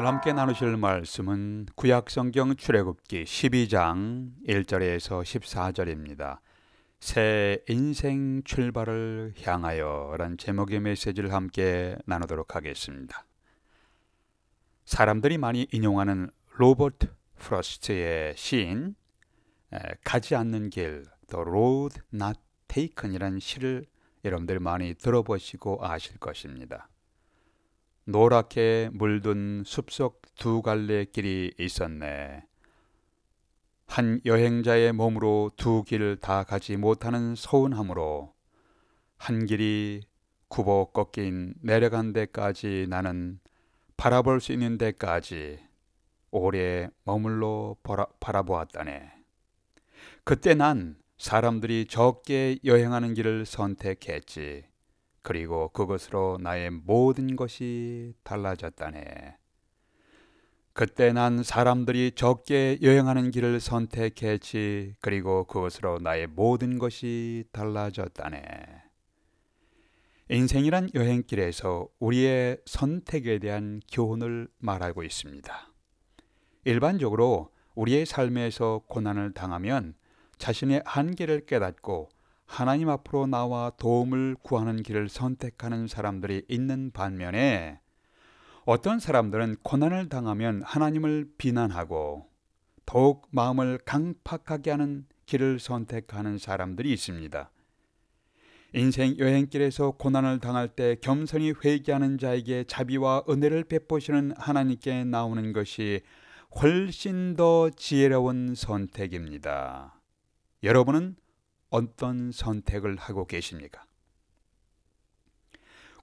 함께 나누실 말씀은 구약성경 출애굽기 12장 1절에서 14절입니다. 새 인생 출발을 향하여 라는 제목의 메시지를 함께 나누도록 하겠습니다. 사람들이 많이 인용하는 로버트 프로스트의 시인 가지 않는 길, The Road Not Taken 이라는 시를 여러분들이 많이 들어보시고 아실 것입니다. 노랗게 물든 숲속 두 갈래 길이 있었네. 한 여행자의 몸으로 두 길 다 가지 못하는 서운함으로 한 길이 굽어 꺾인 내려간 데까지 나는 바라볼 수 있는 데까지 오래 머물러 바라보았다네. 그때 난 사람들이 적게 여행하는 길을 선택했지. 그리고 그것으로 나의 모든 것이 달라졌다네. 그때 난 사람들이 적게 여행하는 길을 선택했지. 그리고 그것으로 나의 모든 것이 달라졌다네. 인생이란 여행길에서 우리의 선택에 대한 교훈을 말하고 있습니다. 일반적으로 우리의 삶에서 고난을 당하면 자신의 한계를 깨닫고 하나님 앞으로 나와 도움을 구하는 길을 선택하는 사람들이 있는 반면에 어떤 사람들은 고난을 당하면 하나님을 비난하고 더욱 마음을 강팍하게 하는 길을 선택하는 사람들이 있습니다. 인생 여행길에서 고난을 당할 때 겸손히 회개하는 자에게 자비와 은혜를 베푸시는 하나님께 나오는 것이 훨씬 더 지혜로운 선택입니다. 여러분은 어떤 선택을 하고 계십니까?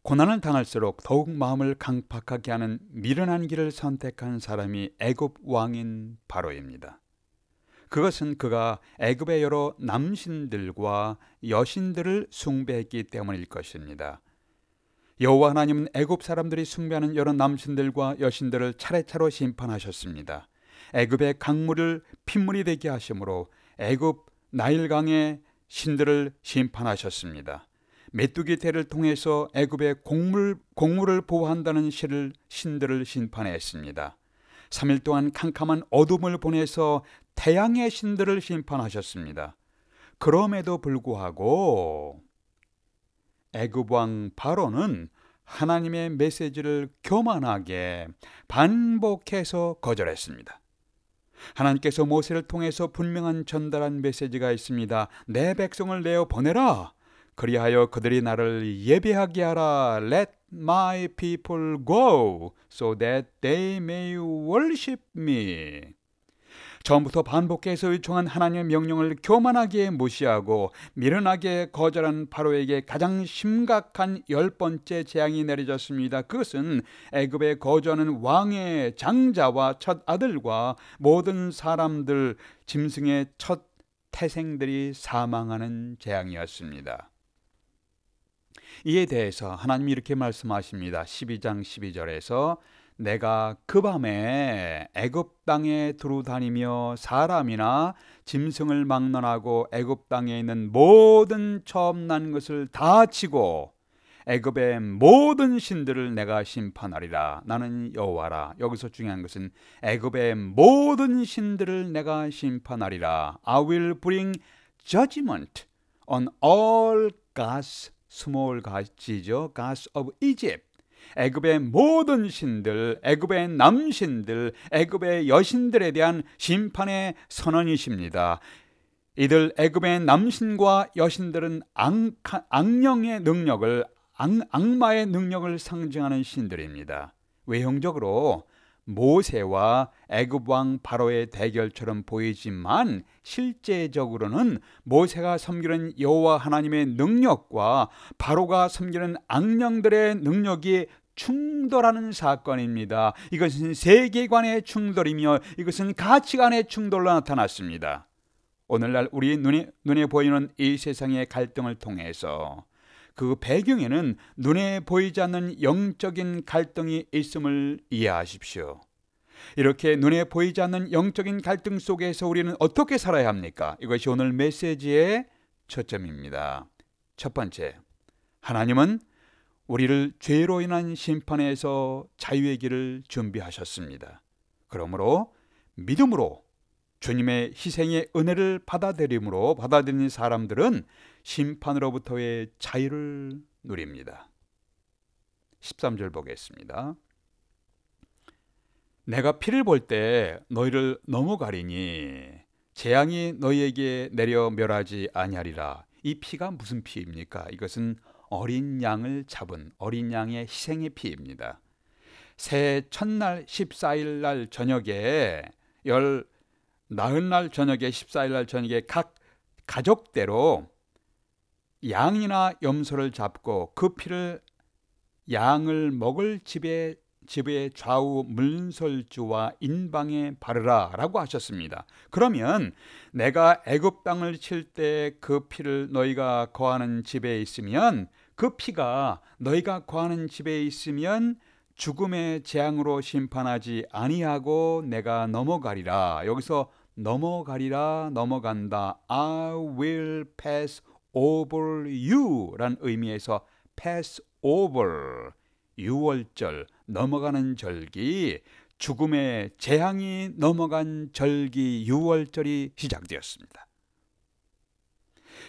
고난을 당할수록 더욱 마음을 강팍하게 하는 미련한 길을 선택한 사람이 애굽 왕인 바로입니다. 그것은 그가 애굽의 여러 남신들과 여신들을 숭배했기 때문일 것입니다. 여호와 하나님은 애굽 사람들이 숭배하는 여러 남신들과 여신들을 차례차례 심판하셨습니다. 애굽의 강물을 핏물이 되게 하심으로 애굽 나일강의 신들을 심판하셨습니다. 메뚜기 떼를 통해서 애굽의 곡물을 보호한다는 신들을 심판했습니다. 3일 동안 캄캄한 어둠을 보내서 태양의 신들을 심판하셨습니다. 그럼에도 불구하고 애굽 왕 바로는 하나님의 메시지를 교만하게 반복해서 거절했습니다. 하나님께서 모세를 통해서 분명한 전달한 메시지가 있습니다. 내 백성을 내어 보내라. 그리하여 그들이 나를 예배하게 하라. Let my people go so that they may worship me. 처음부터 반복해서 요청한 하나님의 명령을 교만하게 무시하고 미련하게 거절한 바로에게 가장 심각한 10번째 재앙이 내려졌습니다. 그것은 애굽에 거주하는 왕의 장자와 첫 아들과 모든 사람들, 짐승의 첫 태생들이 사망하는 재앙이었습니다. 이에 대해서 하나님이 이렇게 말씀하십니다. 12장 12절에서 내가 그 밤에 애굽 땅에 두루 다니며 사람이나 짐승을 막론하고 애굽 땅에 있는 모든 처음 난 것을 다 치고 애굽의 모든 신들을 내가 심판하리라. 나는 여호와라. 여기서 중요한 것은 애굽의 모든 신들을 내가 심판하리라. I will bring judgment on all gods, small gods이죠. gods of Egypt. 애굽의 모든 신들, 애굽의 남신들, 애굽의 여신들에 대한 심판의 선언이십니다. 이들 애굽의 남신과 여신들은 악령의 능력을, 악마의 능력을 상징하는 신들입니다. 외형적으로 모세와 애굽 왕 바로의 대결처럼 보이지만 실제적으로는 모세가 섬기는 여호와 하나님의 능력과 바로가 섬기는 악령들의 능력이 충돌하는 사건입니다. 이것은 세계관의 충돌이며 이것은 가치관의 충돌로 나타났습니다. 오늘날 우리 눈에 보이는 이 세상의 갈등을 통해서 그 배경에는 눈에 보이지 않는 영적인 갈등이 있음을 이해하십시오. 이렇게 눈에 보이지 않는 영적인 갈등 속에서 우리는 어떻게 살아야 합니까? 이것이 오늘 메시지의 초점입니다. 첫 번째, 하나님은 우리를 죄로 인한 심판에서 자유의 길을 준비하셨습니다. 그러므로 믿음으로 주님의 희생의 은혜를 받아들이는 사람들은 심판으로부터의 자유를 누립니다. 13절 보겠습니다. 내가 피를 볼 때 너희를 넘어가리니 재앙이 너희에게 내려 멸하지 아니하리라. 이 피가 무슨 피입니까? 이것은 어린 양을 잡은 어린 양의 희생의 피입니다. 새 첫날 14일 날 저녁에 나흔 날 저녁에 14일 날 저녁에 각 가족대로 양이나 염소를 잡고 그 피를 양을 먹을 집의 좌우 문설주와 인방에 바르라 라고 하셨습니다. 그러면 내가 애굽 땅을 칠 때 그 피를 너희가 거하는 집에 있으면 그 피가 너희가 거하는 집에 있으면 죽음의 재앙으로 심판하지 아니하고 내가 넘어가리라. 여기서 넘어가리라, 넘어간다. I will pass over you 라는 의미에서 pass over, 유월절, 넘어가는 절기, 죽음의 재앙이 넘어간 절기 유월절이 시작되었습니다.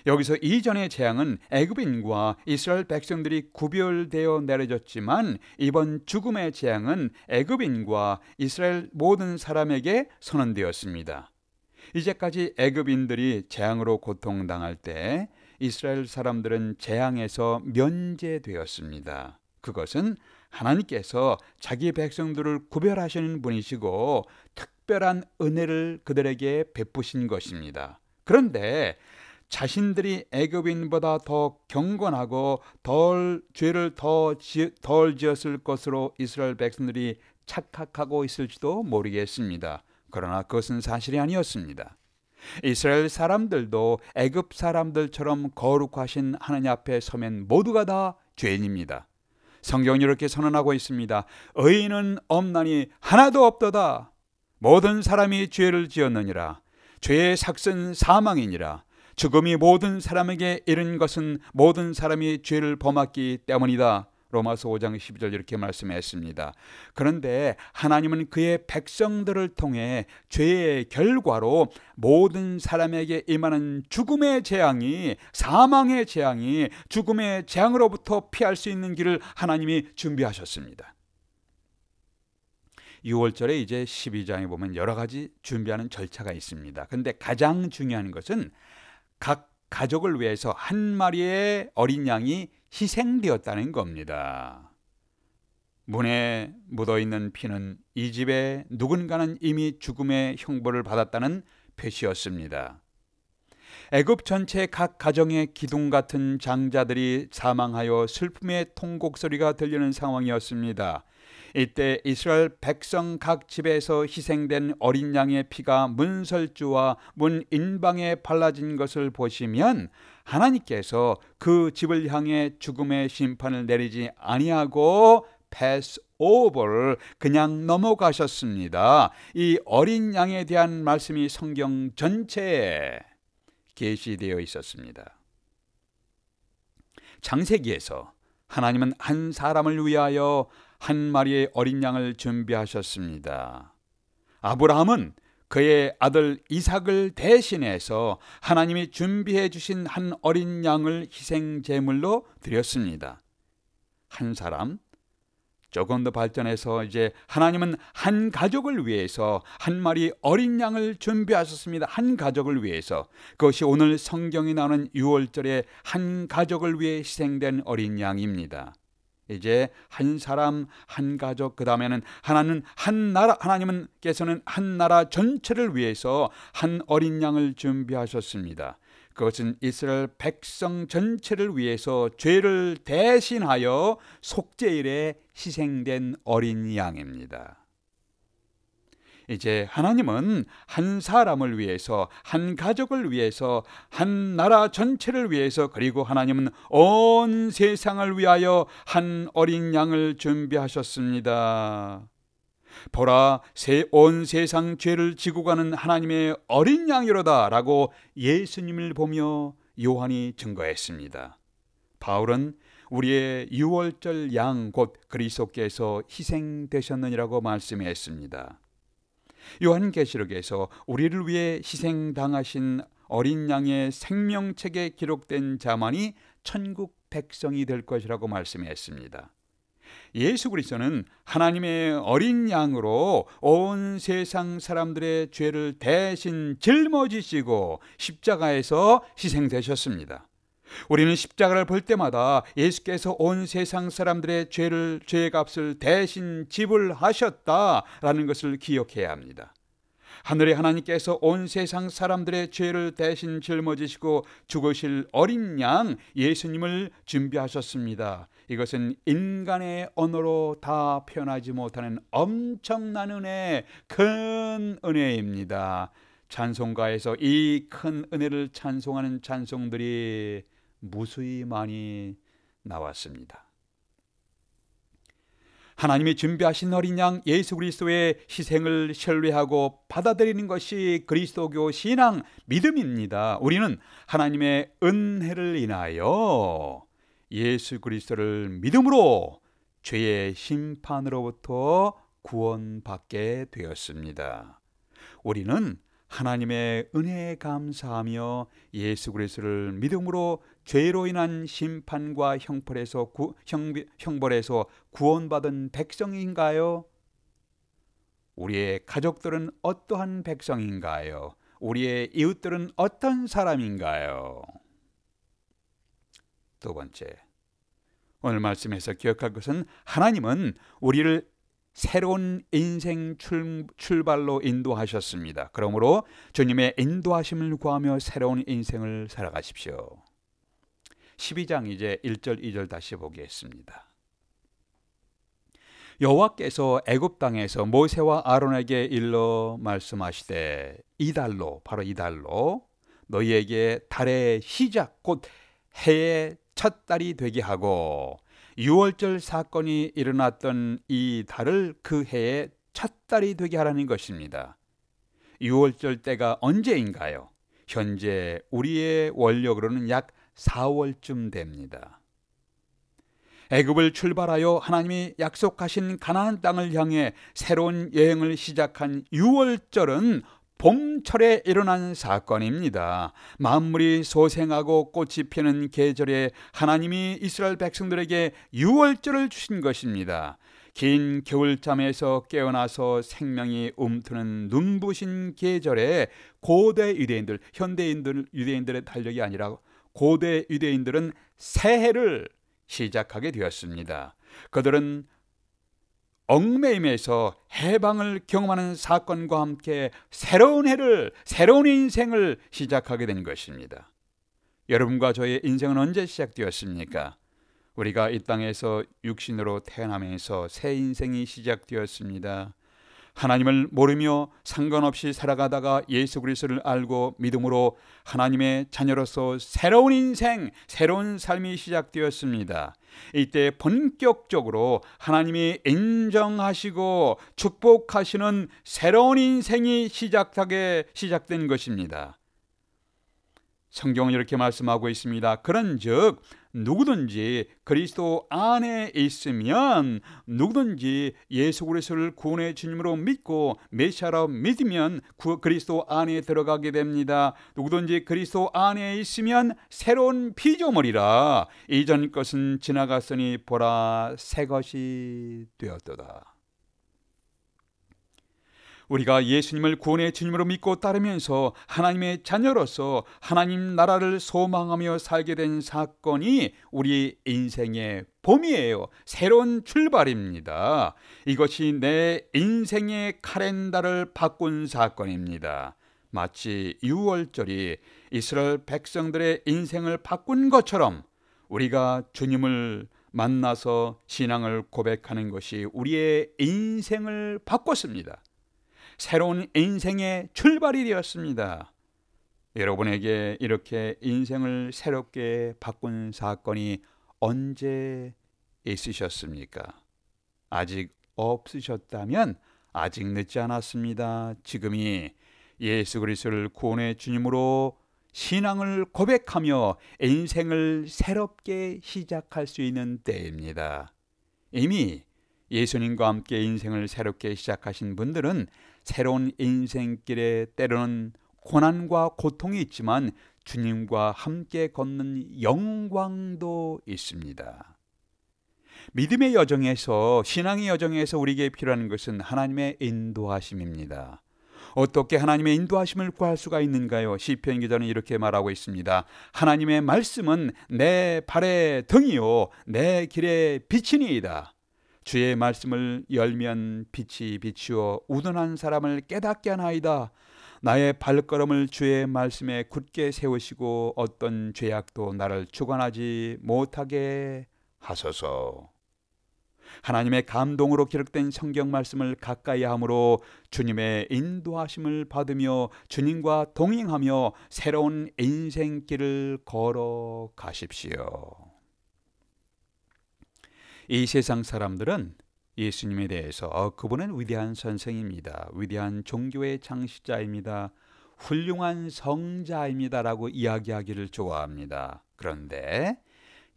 여기서 이전의 재앙은 애굽인과 이스라엘 백성들이 구별되어 내려졌지만 이번 죽음의 재앙은 애굽인과 이스라엘 모든 사람에게 선언되었습니다. 이제까지 애굽인들이 재앙으로 고통당할 때 이스라엘 사람들은 재앙에서 면제되었습니다. 그것은 하나님께서 자기 백성들을 구별하시는 분이시고 특별한 은혜를 그들에게 베푸신 것입니다. 그런데 자신들이 애굽인보다 더 경건하고 죄를 덜 지었을 것으로 이스라엘 백성들이 착각하고 있을지도 모르겠습니다. 그러나 그것은 사실이 아니었습니다. 이스라엘 사람들도 애굽 사람들처럼 거룩하신 하나님 앞에 서면 모두가 다 죄인입니다. 성경이 이렇게 선언하고 있습니다. 의인은 없나니 하나도 없도다. 모든 사람이 죄를 지었느니라. 죄의 삭은 사망이니라. 죽음이 모든 사람에게 이른 것은 모든 사람이 죄를 범했기 때문이다. 로마서 5장 12절 이렇게 말씀했습니다. 그런데 하나님은 그의 백성들을 통해 죄의 결과로 모든 사람에게 임하는 죽음의 재앙이, 사망의 재앙이, 죽음의 재앙으로부터 피할 수 있는 길을 하나님이 준비하셨습니다. 6월절에 이제 12장에 보면 여러 가지 준비하는 절차가 있습니다. 그런데 가장 중요한 것은 각 가족을 위해서 한 마리의 어린 양이 희생되었다는 겁니다. 문에 묻어있는 피는 이 집에 누군가는 이미 죽음의 형벌을 받았다는 표시였습니다. 애굽 전체 각 가정의 기둥 같은 장자들이 사망하여 슬픔의 통곡 소리가 들리는 상황이었습니다. 이때 이스라엘 백성 각 집에서 희생된 어린 양의 피가 문설주와 문 인방에 발라진 것을 보시면 하나님께서 그 집을 향해 죽음의 심판을 내리지 아니하고 pass over, 그냥 넘어가셨습니다. 이 어린 양에 대한 말씀이 성경 전체에 계시되어 있었습니다. 창세기에서 하나님은 한 사람을 위하여 한 마리의 어린 양을 준비하셨습니다. 아브라함은 그의 아들 이삭을 대신해서 하나님이 준비해 주신 한 어린 양을 희생 제물로 드렸습니다. 한 사람, 조금 더 발전해서 이제 하나님은 한 가족을 위해서 한 마리 어린 양을 준비하셨습니다. 한 가족을 위해서. 그것이 오늘 성경이 나오는 6월절에 한 가족을 위해 희생된 어린 양입니다. 이제 한 사람, 한 가족, 그 다음에는 하나님께서는 한 나라 전체를 위해서 한 어린 양을 준비하셨습니다. 그것은 이스라엘 백성 전체를 위해서 죄를 대신하여 속죄일에 희생된 어린 양입니다. 이제 하나님은 한 사람을 위해서, 한 가족을 위해서, 한 나라 전체를 위해서, 그리고 하나님은 온 세상을 위하여 한 어린 양을 준비하셨습니다. 보라, 온 세상 죄를 지고 가는 하나님의 어린 양이로다 라고 예수님을 보며 요한이 증거했습니다. 바울은 우리의 유월절 양 곧 그리스도께서 희생되셨느니라고 말씀했습니다. 요한계시록에서 우리를 위해 희생당하신 어린 양의 생명책에 기록된 자만이 천국 백성이 될 것이라고 말씀했습니다. 예수 그리스도는 하나님의 어린 양으로 온 세상 사람들의 죄를 대신 짊어지시고 십자가에서 희생되셨습니다. 우리는 십자가를 볼 때마다 예수께서 온 세상 사람들의 죄의 값을 대신 지불하셨다라는 것을 기억해야 합니다. 하늘의 하나님께서 온 세상 사람들의 죄를 대신 짊어지시고 죽으실 어린 양 예수님을 준비하셨습니다. 이것은 인간의 언어로 다 표현하지 못하는 엄청난 은혜, 큰 은혜입니다. 찬송가에서 이 큰 은혜를 찬송하는 찬송들이 무수히 많이 나왔습니다. 하나님이 준비하신 어린 양 예수 그리스도의 희생을 신뢰하고 받아들이는 것이 그리스도교 신앙 믿음입니다. 우리는 하나님의 은혜를 인하여 예수 그리스도를 믿음으로 죄의 심판으로부터 구원받게 되었습니다. 우리는 하나님의 은혜에 감사하며 예수 그리스도를 믿음으로 죄로 인한 심판과 형벌에서 구원받은 백성인가요? 우리의 가족들은 어떠한 백성인가요? 우리의 이웃들은 어떤 사람인가요? 두 번째, 오늘 말씀에서 기억할 것은 하나님은 우리를 새로운 인생 출발로 인도하셨습니다. 그러므로 주님의 인도하심을 구하며 새로운 인생을 살아가십시오. 12장 이제 1절 2절 다시 보겠습니다. 여호와께서 애굽 땅에서 모세와 아론에게 일러 말씀하시되 이달로, 바로 이달로 너희에게 달의 시작 곧 해의 첫 달이 되게 하고 유월절 사건이 일어났던 이 달을 그 해의 첫 달이 되게 하라는 것입니다. 유월절 때가 언제인가요? 현재 우리의 원력으로는 약 4월쯤 됩니다. 애굽을 출발하여 하나님이 약속하신 가나안 땅을 향해 새로운 여행을 시작한 유월절은 봄철에 일어난 사건입니다. 만물이 소생하고 꽃이 피는 계절에 하나님이 이스라엘 백성들에게 유월절을 주신 것입니다. 긴 겨울잠에서 깨어나서 생명이 움트는 눈부신 계절에 고대 유대인들, 유대인들의 달력이 아니라 고대 유대인들은 새해를 시작하게 되었습니다. 그들은 얽매임에서 해방을 경험하는 사건과 함께 새로운 해를, 새로운 인생을 시작하게 된 것입니다. 여러분과 저의 인생은 언제 시작되었습니까? 우리가 이 땅에서 육신으로 태어나면서 새 인생이 시작되었습니다. 하나님을 모르며 상관없이 살아가다가 예수 그리스도를 알고 믿음으로 하나님의 자녀로서 새로운 인생, 새로운 삶이 시작되었습니다. 이때 본격적으로 하나님이 인정하시고 축복하시는 새로운 인생이 시작된 것입니다. 성경은 이렇게 말씀하고 있습니다. 그런즉 누구든지 그리스도 안에 있으면, 누구든지 예수 그리스도를 구원의 주님으로 믿고 메시아로 믿으면 그리스도 안에 들어가게 됩니다. 누구든지 그리스도 안에 있으면 새로운 피조물이라, 이전 것은 지나갔으니 보라 새 것이 되었도다. 우리가 예수님을 구원의 주님으로 믿고 따르면서 하나님의 자녀로서 하나님 나라를 소망하며 살게 된 사건이 우리 인생의 봄이에요. 새로운 출발입니다. 이것이 내 인생의 카렌다를 바꾼 사건입니다. 마치 유월절이 이스라엘 백성들의 인생을 바꾼 것처럼 우리가 주님을 만나서 신앙을 고백하는 것이 우리의 인생을 바꿨습니다. 새로운 인생의 출발이 되었습니다. 여러분에게 이렇게 인생을 새롭게 바꾼 사건이 언제 있으셨습니까? 아직 없으셨다면 아직 늦지 않았습니다. 지금이 예수 그리스도를 구원의 주님으로 신앙을 고백하며 인생을 새롭게 시작할 수 있는 때입니다. 이미 예수님과 함께 인생을 새롭게 시작하신 분들은 새로운 인생길에 때로는 고난과 고통이 있지만 주님과 함께 걷는 영광도 있습니다. 믿음의 여정에서, 신앙의 여정에서 우리에게 필요한 것은 하나님의 인도하심입니다. 어떻게 하나님의 인도하심을 구할 수가 있는가요? 시편 기자는 이렇게 말하고 있습니다. 하나님의 말씀은 내 발의 등이요 내 길의 빛이니이다. 주의 말씀을 열면 빛이 비추어 우둔한 사람을 깨닫게 하나이다. 나의 발걸음을 주의 말씀에 굳게 세우시고 어떤 죄악도 나를 주관하지 못하게 하소서. 하나님의 감동으로 기록된 성경 말씀을 가까이 함으로 주님의 인도하심을 받으며 주님과 동행하며 새로운 인생길을 걸어가십시오. 이 세상 사람들은 예수님에 대해서 그분은 위대한 선생입니다. 위대한 종교의 창시자입니다. 훌륭한 성자입니다라고 이야기하기를 좋아합니다. 그런데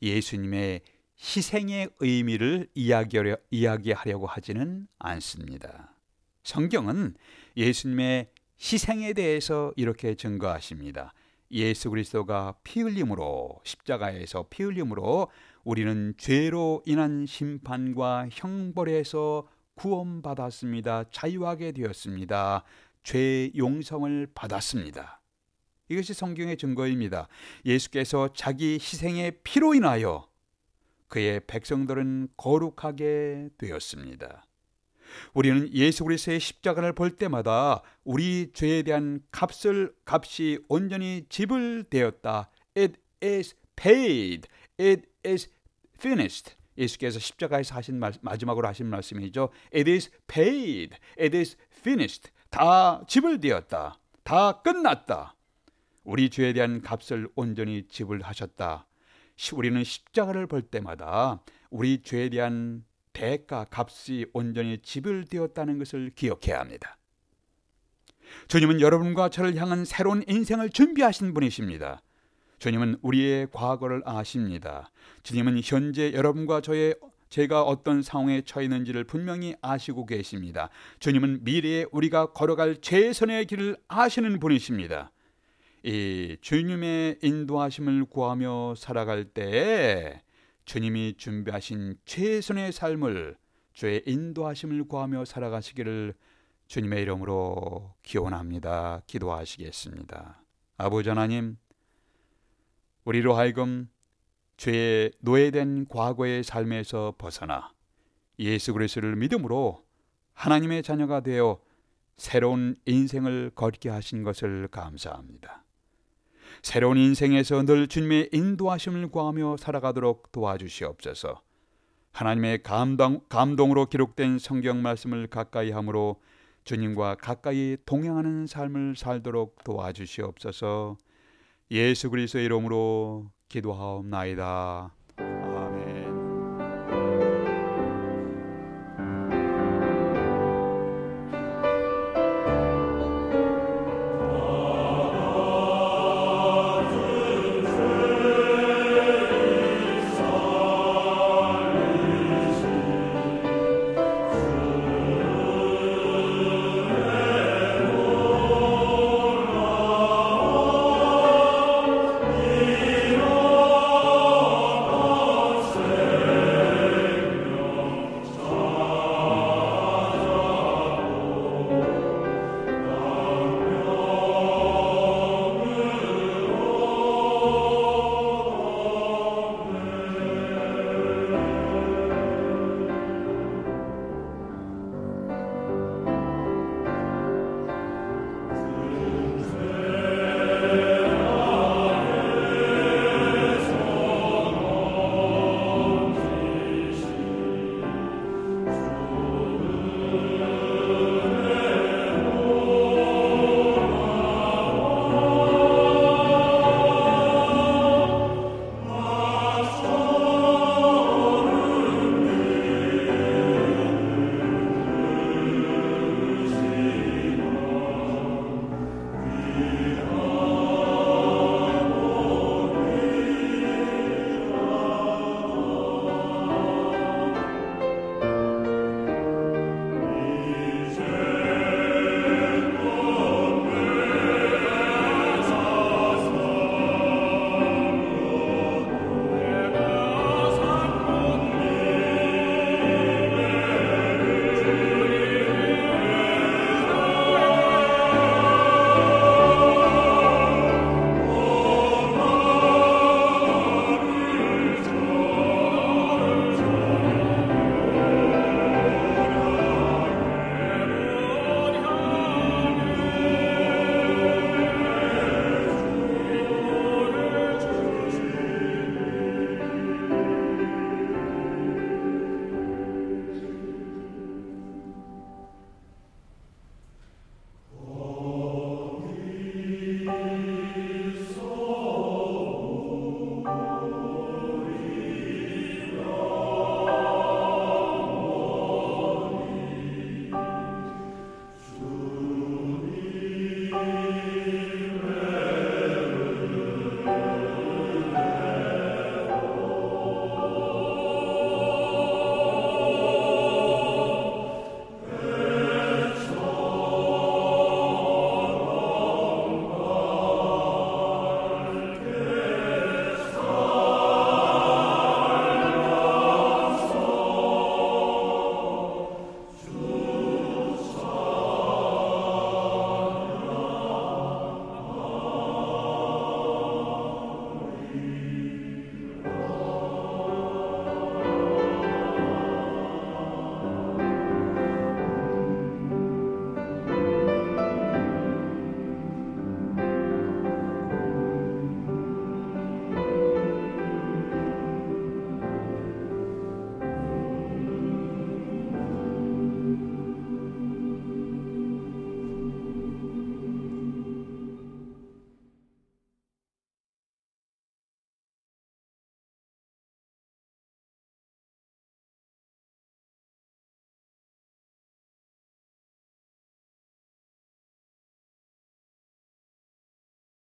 예수님의 희생의 의미를 이야기하려고 하지는 않습니다. 성경은 예수님의 희생에 대해서 이렇게 증거하십니다. 예수 그리스도가 피 흘림으로, 십자가에서 피 흘림으로 우리는 죄로 인한 심판과 형벌에서 구원받았습니다. 자유하게 되었습니다. 죄 용서를 받았습니다. 이것이 성경의 증거입니다. 예수께서 자기 희생의 피로 인하여 그의 백성들은 거룩하게 되었습니다. 우리는 예수 그리스도의 십자가를 볼 때마다 우리 죄에 대한 값이 온전히 지불되었다. It is paid. It is finished. 예수께서 십자가에서 마지막으로 하신 말씀이죠. It is paid. It is finished. 다 지불되었다. 다 끝났다. 우리 죄에 대한 값을 온전히 지불하셨다. 우리는 십자가를 볼 때마다 우리 죄에 대한 대가, 값이 온전히 지불되었다는 것을 기억해야 합니다. 주님은 여러분과 저를 향한 새로운 인생을 준비하신 분이십니다. 주님은 우리의 과거를 아십니다. 주님은 현재 여러분과 제가 어떤 상황에 처해 있는지를 분명히 아시고 계십니다. 주님은 미래에 우리가 걸어갈 최선의 길을 아시는 분이십니다. 이 주님의 인도하심을 구하며 살아갈 때에 주님이 준비하신 최선의 삶을, 주의 인도하심을 구하며 살아가시기를 주님의 이름으로 기원합니다. 기도하시겠습니다. 아버지 하나님, 우리로 하여금 죄의 노예된 과거의 삶에서 벗어나 예수 그리스도를 믿음으로 하나님의 자녀가 되어 새로운 인생을 걷게 하신 것을 감사합니다. 새로운 인생에서 늘 주님의 인도하심을 구하며 살아가도록 도와주시옵소서. 하나님의 감동으로 기록된 성경 말씀을 가까이 함으로 주님과 가까이 동행하는 삶을 살도록 도와주시옵소서. 예수 그리스도의 이름으로 기도하옵나이다.